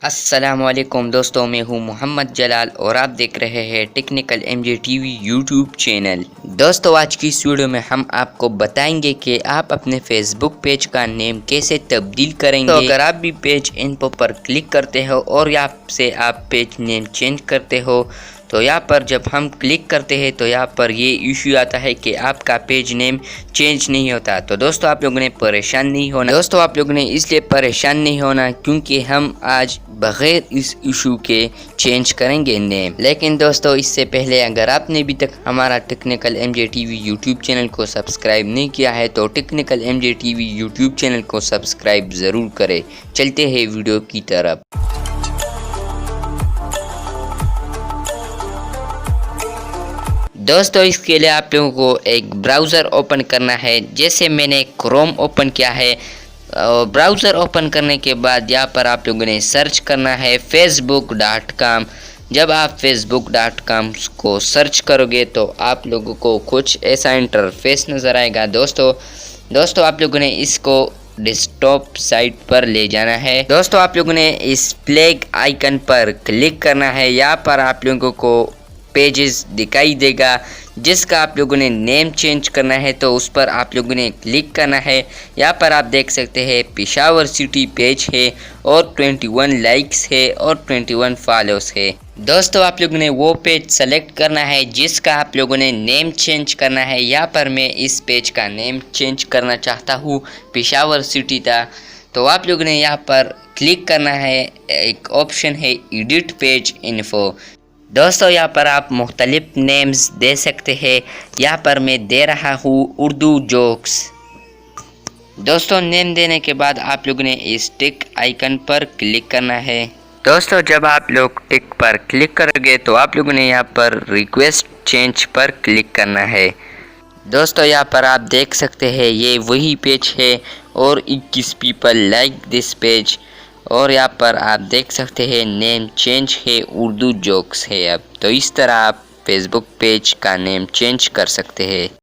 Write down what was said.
अस्सलामुअलैकुम दोस्तों, मैं हूं मोहम्मद जलाल और आप देख रहे हैं technical MJ TV YouTube channel. दोस्तों, आज की इस वीडियो में हम आपको बताएंगे कि आप अपने फेसबुक पेज का नेम कैसे तब्दील करेंगे। तो अगर आप भी पेज इन्फो पर क्लिक करते हो और यहाँ से आप पेज नेम चेंज करते हो तो यहाँ पर जब हम क्लिक करते हैं तो यहाँ पर ये इशू आता है कि आपका पेज नेम चेंज नहीं होता। तो दोस्तों, आप लोगों ने परेशान नहीं होना। दोस्तों, आप लोगों ने इसलिए परेशान नहीं होना क्योंकि हम आज बगैर इस इशू के चेंज करेंगे नेम। लेकिन दोस्तों, इससे पहले अगर आपने अभी तक हमारा technical MJ TV YouTube channel को सब्सक्राइब नहीं किया है तो technical MJ TV YouTube channel को सब्सक्राइब ज़रूर करें। चलते हैं वीडियो की तरफ। दोस्तों, इसके लिए आप लोगों को एक ब्राउज़र ओपन करना है। जैसे मैंने क्रोम ओपन किया है, ब्राउज़र ओपन करने के बाद यहाँ पर आप लोगों ने सर्च करना है facebook.com। जब आप facebook.com को सर्च करोगे तो आप लोगों को कुछ ऐसा इंटरफेस नज़र आएगा। दोस्तों आप लोगों ने इसको डेस्कटॉप साइट पर ले जाना है। दोस्तों, आप लोगों ने इस फ्लैग आइकन पर क्लिक करना है। यहाँ पर आप लोगों को पेजेस दिखाई देगा जिसका आप लोगों ने नेम चेंज करना है, तो उस पर आप लोगों ने क्लिक करना है। यहाँ पर आप देख सकते हैं पेशावर सिटी पेज है और 21 लाइक्स है और 21 फॉलोअर्स है। दोस्तों, आप लोगों ने वो पेज सेलेक्ट करना है जिसका आप लोगों ने नेम चेंज करना है। यहाँ पर मैं इस पेज का नेम चेंज करना चाहता हूँ पेशावर सिटी था, तो आप लोगों ने यहाँ पर क्लिक करना है। एक ऑप्शन है एडिट पेज इन्फो। दोस्तों, यहाँ पर आप मुख्तलिफ नेम्स दे सकते हैं। यहाँ पर मैं दे रहा हूँ उर्दू जोक्स। दोस्तों, नेम देने के बाद आप लोगों ने इस टिक आइकन पर क्लिक करना है। दोस्तों, जब आप लोग टिक पर क्लिक करोगे तो आप लोगों ने यहाँ पर रिक्वेस्ट चेंज पर क्लिक करना है। दोस्तों, यहाँ पर आप देख सकते हैं ये वही पेज है और 21 पीपल लाइक दिस पेज। और यहाँ पर आप देख सकते हैं नेम चेंज है, उर्दू जोक्स है। अब तो इस तरह आप फेसबुक पेज का नेम चेंज कर सकते हैं।